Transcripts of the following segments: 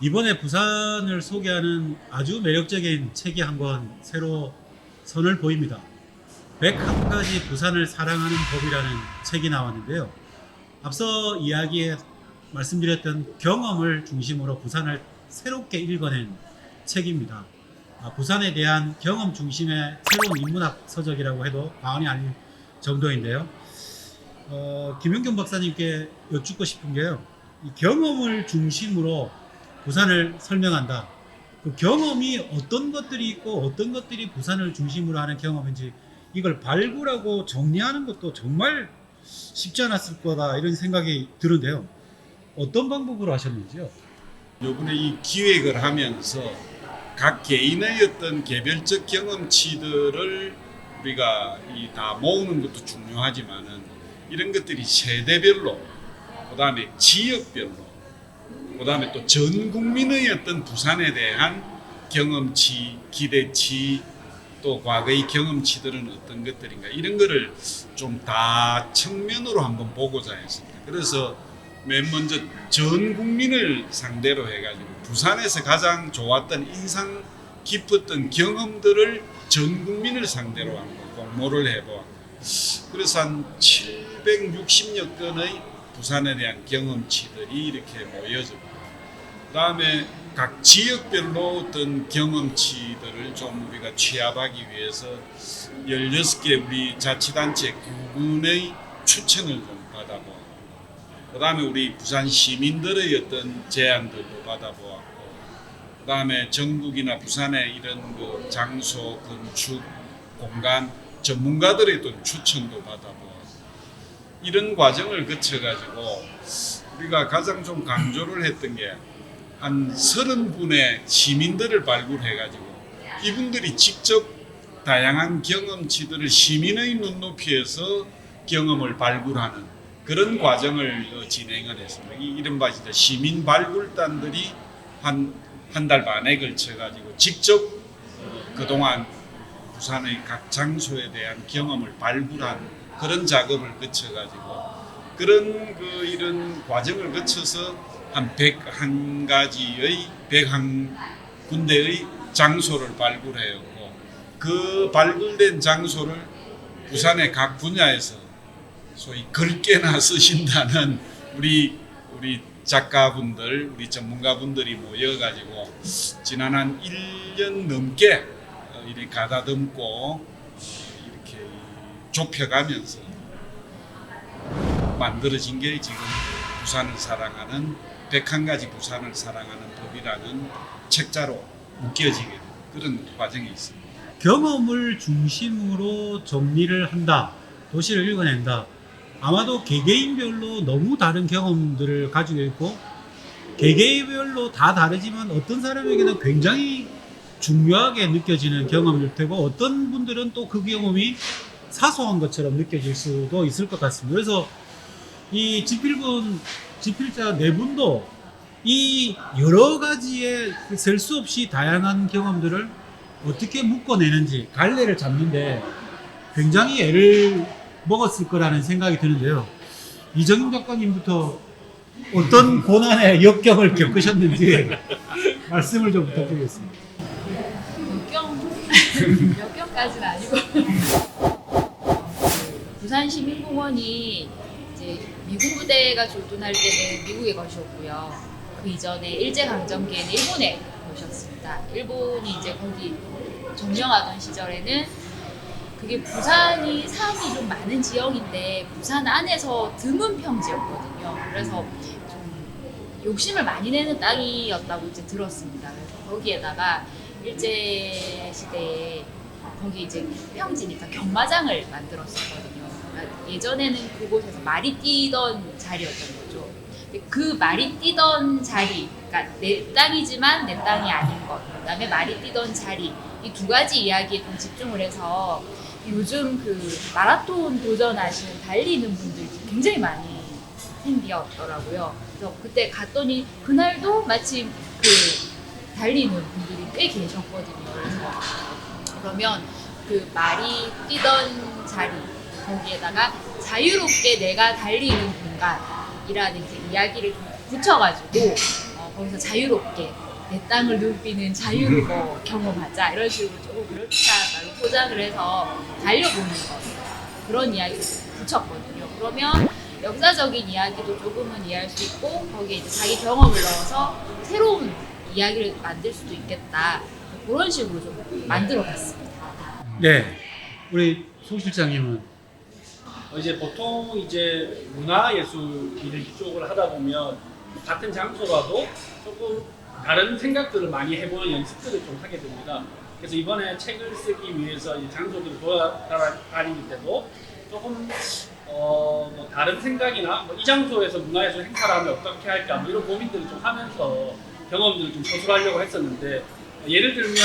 이번에 부산을 소개하는 아주 매력적인 책이 한 권 새로 선을 보입니다. 101가지 부산을 사랑하는 법이라는 책이 나왔는데요. 앞서 이야기에 말씀드렸던 경험을 중심으로 부산을 새롭게 읽어낸 책입니다. 부산에 대한 경험 중심의 새로운 인문학 서적이라고 해도 과언이 아닐 정도인데요. 김용경 박사님께 여쭙고 싶은 게요. 이 경험을 중심으로 부산을 설명한다. 그 경험이 어떤 것들이 있고 어떤 것들이 부산을 중심으로 하는 경험인지 이걸 발굴하고 정리하는 것도 정말 쉽지 않았을 거다 이런 생각이 드는데요. 어떤 방법으로 하셨는지요? 요번에 이 기획을 하면서 각 개인의 어떤 개별적 경험치들을 우리가 다 모으는 것도 중요하지만은 이런 것들이 세대별로, 그다음에 지역별로, 그다음에 또 전 국민의 어떤 부산에 대한 경험치, 기대치, 또 과거의 경험치들은 어떤 것들인가 이런 거를 좀 다 측면으로 한번 보고자 했습니다. 그래서 맨 먼저 전 국민을 상대로 해가지고 부산에서 가장 좋았던 인상 깊었던 경험들을 전 국민을 상대로 한번 공모를 해보았고, 그래서 한 760여 건의 부산에 대한 경험치들이 이렇게 모여집니다. 그 다음에 각 지역별로 어떤 경험치들을 좀 우리가 취합하기 위해서 16개 우리 자치단체 구군의 추천을 좀 받아보았고, 그 다음에 우리 부산 시민들의 어떤 제안들도 받아보았고, 그 다음에 전국이나 부산의 이런 그 장소, 건축, 공간 전문가들의 또 추천도 받아보았고, 이런 과정을 거쳐가지고 우리가 가장 좀 강조를 했던 게 한 30분의 시민들을 발굴해가지고 이분들이 직접 다양한 경험치들을 시민의 눈높이에서 경험을 발굴하는 그런 과정을 진행을 했습니다. 이른바 이제 시민 발굴단들이 한 달 반에 걸쳐가지고 직접 그동안 부산의 각 장소에 대한 경험을 발굴한 그런 작업을 거쳐가지고 그런 이런 과정을 거쳐서 한 101가지의 101군데의 장소를 발굴해왔고, 그 발굴된 장소를 부산의 각 분야에서 소위 글깨나 쓰신다는 우리 작가분들, 우리 전문가분들이 모여가지고 지난 한 1년 넘게 이렇게 가다듬고 이렇게 좁혀가면서 만들어진 게 지금 부산을 사랑하는 101가지 부산을 사랑하는 법이라는 책자로 묶여지게 된 그런 과정이 있습니다. 경험을 중심으로 정리를 한다. 도시를 읽어낸다. 아마도 개개인별로 너무 다른 경험들을 가지고 있고 개개인별로 다 다르지만 어떤 사람에게는 굉장히 중요하게 느껴지는 경험일 테고 어떤 분들은 또 그 경험이 사소한 것처럼 느껴질 수도 있을 것 같습니다. 그래서 이 집필자 네 분도 이 여러 가지의 셀 수 없이 다양한 경험들을 어떻게 묶어내는지 갈래를 잡는데 굉장히 애를 먹었을 거라는 생각이 드는데요. 이정임 작가님부터 어떤 고난의 역경을 겪으셨는지 말씀을 좀 부탁드리겠습니다. 역경까지는 아니고 부산시민공원이 이제 미군 부대가 조준할 때는 미국에 거주었고요. 그 이전에 일제강점기에는 일본에 거주었습니다. 일본이 이제 거기 점령하던 시절에는 그게 부산이 사람이 좀 많은 지역인데 부산 안에서 드문 평지였거든요. 그래서 좀 욕심을 많이 내는 땅이었다고 이제 들었습니다. 그래서 거기에다가 일제 시대에 거기 이제 평지니까 경마장을 만들었었거든요. 그러니까 예전에는 그곳에서 말이 뛰던 자리였던 거죠. 근데 그 말이 뛰던 자리, 그러니까 내 땅이지만 내 땅이 아닌 것, 그다음에 말이 뛰던 자리, 이 두 가지 이야기에 좀 집중을 해서 요즘 그 마라톤 도전하시는 달리는 분들이 굉장히 많이 생겼더라고요. 그래서 그때 갔더니 그날도 마침 그 달리는 분들이 꽤 계셨거든요. 그래서 그러면 그 말이 뛰던 자리 거기에다가 자유롭게 내가 달리는 공간이라는 이제 이야기를 좀 붙여가지고 거기서 자유롭게 내 땅을 누비는 자유를 뭐 경험하자 이런 식으로 조금 그럴듯한 말로 포장을 해서 달려보는 것 그런 이야기를 붙였거든요. 그러면 역사적인 이야기도 조금은 이해할 수 있고 거기에 이제 자기 경험을 넣어서 새로운 이야기를 만들 수도 있겠다 그런 식으로 좀 만들어봤습니다. 네, 우리 송 실장님은 이제 보통 이제 문화예술 이쪽을 하다 보면 같은 장소라도 조금 다른 생각들을 많이 해보는 연습들을 좀 하게 됩니다. 그래서 이번에 책을 쓰기 위해서 이 장소들을 돌아다닐 때도 조금 뭐 다른 생각이나 뭐 이 장소에서 문화예술 행사를 하면 어떻게 할까 뭐 이런 고민들을 좀 하면서 경험들을 좀 서술하려고 했었는데 예를 들면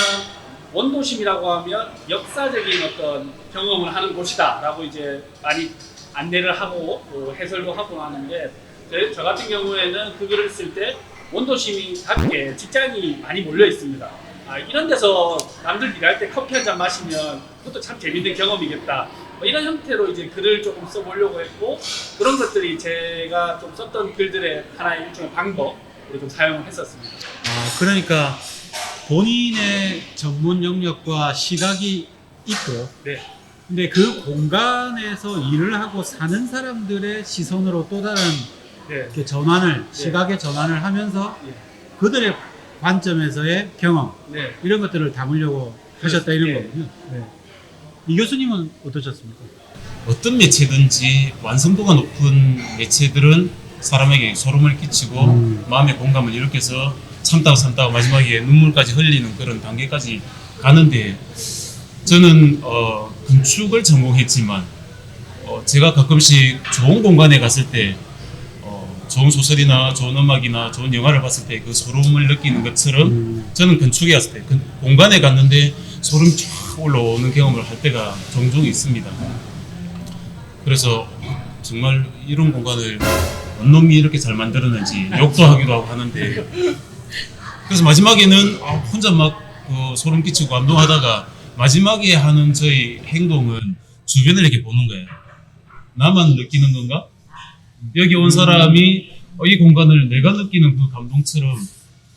원도심이라고 하면 역사적인 어떤 경험을 하는 곳이다라고 이제 많이 안내를 하고 또 해설도 하고 하는데 저 같은 경우에는 그 글을 쓸 때 원도심이답게 직장이 많이 몰려 있습니다. 이런 데서 남들 일할 때 커피 한 잔 마시면 그것도 참 재밌는 경험이겠다. 뭐 이런 형태로 이제 글을 조금 써보려고 했고 그런 것들이 제가 좀 썼던 글들의 하나의 일종의 방법으로 좀 사용을 했었습니다. 그러니까 본인의 전문 영역과 시각이 있고 네. 근데 그 공간에서 일을 하고 사는 사람들의 시선으로 또 다른 네. 이렇게 전환을 시각의 전환을 하면서 네. 그들의 관점에서의 경험 네. 이런 것들을 담으려고 하셨다 이런 네. 거군요. 네. 이 교수님은 어떠셨습니까? 어떤 매체든지 완성도가 높은 매체들은 사람에게 소름을 끼치고 마음의 공감을 일으켜서 참다가 마지막에 눈물까지 흘리는 그런 단계까지 가는데 저는 건축을 전공했지만 제가 가끔씩 좋은 공간에 갔을 때 좋은 소설이나 좋은 음악이나 좋은 영화를 봤을 때 그 소름을 느끼는 것처럼 저는 건축에 갔을 때 공간에 갔는데 소름이 쫙 올라오는 경험을 할 때가 종종 있습니다. 그래서 정말 이런 공간을 언놈이 이렇게 잘 만들었는지 욕도 하기도 하고 하는데 그래서 마지막에는 혼자 막 소름 끼치고 감동하다가 마지막에 하는 저희 행동은 주변을 이렇게 보는 거예요. 나만 느끼는 건가? 여기 온 사람이 이 공간을 내가 느끼는 그 감동처럼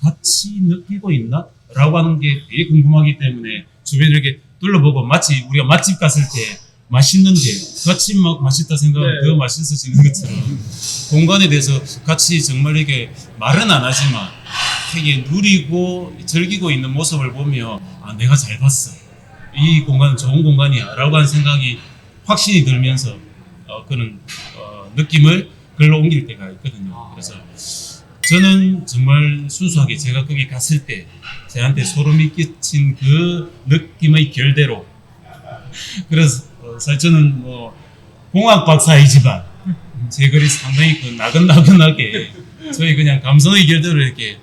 같이 느끼고 있나? 라고 하는 게 되게 궁금하기 때문에 주변을 이렇게 둘러보고 마치 우리가 맛집 갔을 때 맛있는데 같이 막 맛있다 생각하면 더 맛있어지는 것처럼 공간에 대해서 같이 정말 이게 말은 안 하지만 되게 누리고 즐기고 있는 모습을 보며 내가 잘 봤어. 이 공간은 좋은 공간이야 라고 하는 생각이 확신이 들면서 그런 느낌을 글로 옮길 때가 있거든요. 그래서 저는 정말 순수하게 제가 거기 갔을 때 저한테 소름이 끼친 그 느낌의 결대로 그래서 사실 저는 뭐 공학 박사이지만 제 글이 상당히 그 나긋나긋하게 저희 그냥 감성의 결대로 이렇게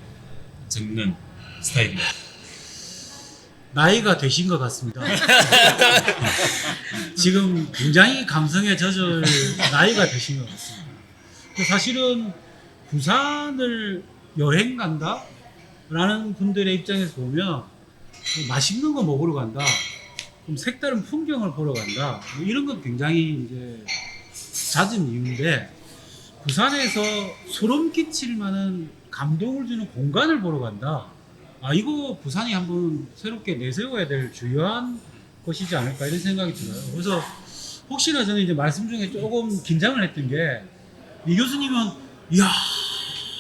적는 스타일입니다. 나이가 되신 것 같습니다. 지금 굉장히 감성에 젖을 나이가 되신 것 같습니다. 사실은 부산을 여행 간다? 라는 분들의 입장에서 보면 맛있는 거 먹으러 간다. 좀 색다른 풍경을 보러 간다. 뭐 이런 건 굉장히 이제 잦은 이유인데 부산에서 소름 끼칠 만한 감동을 주는 공간을 보러 간다. 이거 부산이 한번 새롭게 내세워야 될 중요한 것이지 않을까 이런 생각이 들어요. 그래서 혹시나 저는 이제 말씀 중에 조금 긴장을 했던 게 이 교수님은 이야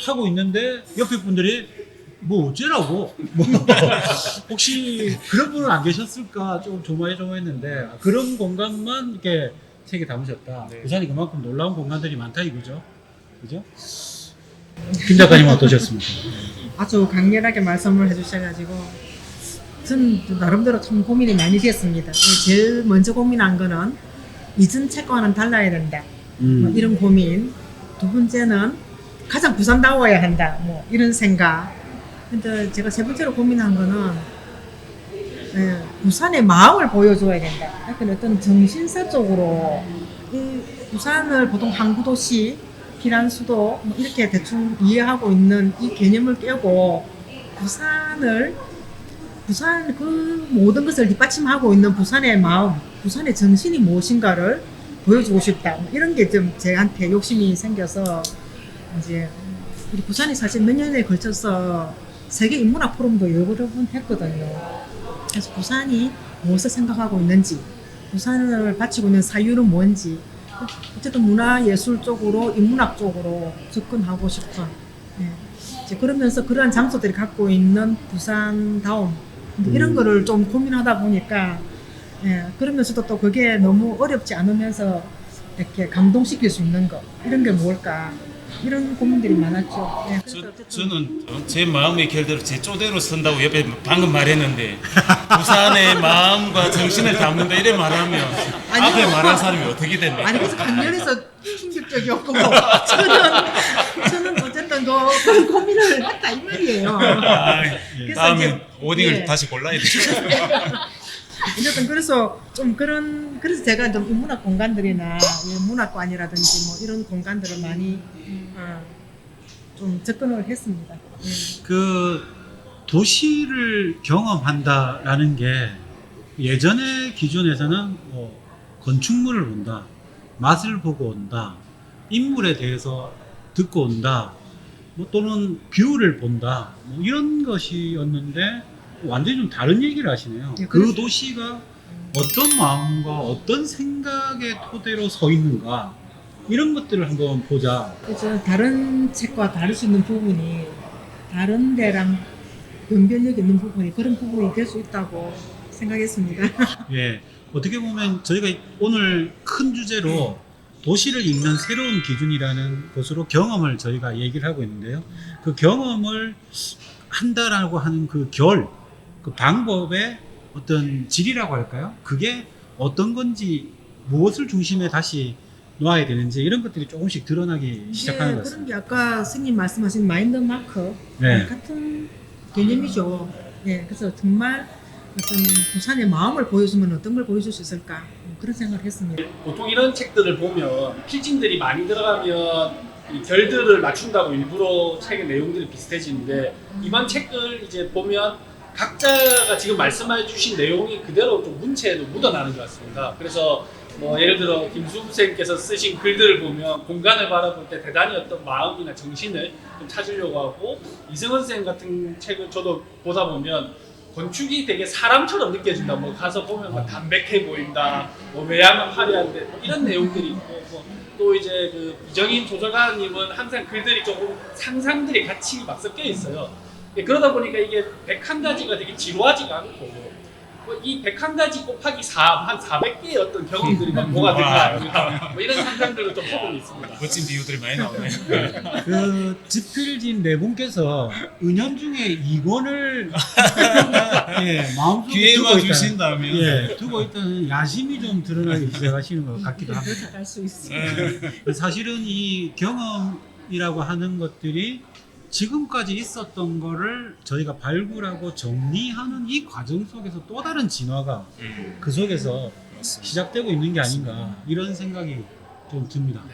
하고 있는데 옆에 분들이 뭐 어쩌라고 뭐 혹시 그런 분은 안 계셨을까 조금 조마조마했는데 그런 공간만 이렇게 책에 담으셨다. 네. 부산이 그만큼 놀라운 공간들이 많다 이거죠. 그죠? 김 작가님은 어떠셨습니까? 아주 강렬하게 말씀을 해주셔가지고 저는 나름대로 참 고민이 많이 됐습니다. 제일 먼저 고민한 거는 이전 책과는 달라야 된다. 뭐 이런 고민. 두 번째는 가장 부산다워야 한다. 뭐 이런 생각. 근데 제가 세 번째로 고민한 거는 부산의 마음을 보여줘야 된다. 그러니까 어떤 정신사적으로 이 부산을 보통 항구도시 비란 수도 뭐 이렇게 대충 이해하고 있는 이 개념을 깨고 부산 그 모든 것을 뒷받침하고 있는 부산의 마음, 부산의 정신이 무엇인가를 보여주고 싶다. 뭐 이런 게 좀 제한테 욕심이 생겨서 이제 우리 부산이 사실 몇 년에 걸쳐서 세계 인문학 포럼도 여러 번 했거든요. 그래서 부산이 무엇을 생각하고 있는지, 부산을 바치고 있는 사유는 뭔지, 어쨌든 문화예술 쪽으로, 인문학 쪽으로 접근하고 싶은, 예. 이제 그러면서 그러한 장소들이 갖고 있는 부산다움, 이런 거를 좀 고민하다 보니까, 예. 그러면서도 또 그게 너무 어렵지 않으면서 이렇게 감동시킬 수 있는 거, 이런 게 뭘까, 이런 고민들이 많았죠. 예. 그래서 어쨌든 저는 제 마음의 결대로 제 쪼대로 선다고 옆에 방금 말했는데 부산의 마음과 정신을 담는다 이래 말하면 아니요. 앞에 말한 사람이 어떻게 됩니까? 아니 그래서 강렬해서 충격적이었고 저는 어쨌든 그런 고민을 했다 이 말이에요. 그래서 다음에 이제, 오딩을 예. 다시 골라야 돼. 어쨌든 그래서 좀 그래서 제가 좀 인문학 공간들이나 이 문학관이라든지 뭐 이런 공간들을 많이 좀 접근을 했습니다. 예. 그 도시를 경험한다라는 게 예전의 기준에서는 뭐 건축물을 본다, 맛을 보고 온다, 인물에 대해서 듣고 온다, 뭐 또는 뷰를 본다, 뭐 이런 것이었는데 완전히 좀 다른 얘기를 하시네요. 예, 그 그래서- 도시가 어떤 마음과 어떤 생각의 토대로 서 있는가 이런 것들을 한번 보자. 그래서 다른 책과 다를 수 있는 부분이 다른 데랑 연결력 있는 부분이 그런 부분이 될 수 있다고 생각했습니다. 예, 어떻게 보면 저희가 오늘 큰 주제로 도시를 읽는 새로운 기준이라는 것으로 경험을 저희가 얘기를 하고 있는데요. 그 경험을 한다라고 하는 그 그 방법의 어떤 질이라고 할까요? 그게 어떤 건지 무엇을 중심에 다시 놓아야 되는지 이런 것들이 조금씩 드러나기 시작하는 것 그런 같습니다. 게 아까 선생님 말씀하신 마인드 마크 네. 같은 개념이죠. 예, 그래서 정말 어떤 부산의 마음을 보여주면 어떤 걸 보여줄 수 있을까 그런 생각을 했습니다. 보통 이런 책들을 보면 필진들이 많이 들어가면 이 결들을 맞춘다고 일부러 책의 내용들이 비슷해지는데 이번 책을 이제 보면 각자가 지금 말씀해 주신 내용이 그대로 좀 문체에도 묻어나는 것 같습니다. 그래서 뭐 예를 들어 김수ub 선생님께서 쓰신 글들을 보면 공간을 바라볼 때 대단히 어떤 마음이나 정신을 좀 찾으려고 하고, 이승원 선생님 같은 책을 저도 보다 보면 건축이 되게 사람처럼 느껴진다. 뭐 가서 보면 막 담백해 보인다. 뭐 외양은 화려한데 뭐 이런 내용들이 있고, 또 이제 그 이정인 조절가님은 항상 글들이 조금 상상들이 같이 막 섞여 있어요. 그러다 보니까 이게 101가지가 되게 지루하지가 않고, 이 101가지 곱하기 3, 한 400개의 어떤 경험들이 막 뭐가 된가 아닌가, 뭐 이런 상상들을 좀 해보고 있습니다. 멋진 비유들이 많이 나오네요. 그 지필진 네 분께서 은연중에 2권을 예, 마음속에 기회만 두고 있다는, 주신다면 예, 두고 있다는 야심이 좀 드러나기 시작하시는 것 같기도 합니다. 그렇게 갈 수 있습니다. 사실은 이 경험이라고 하는 것들이 지금까지 있었던 거를 저희가 발굴하고 정리하는 이 과정 속에서 또 다른 진화가 그 속에서 시작되고 있는 게 아닌가 이런 생각이 좀 듭니다.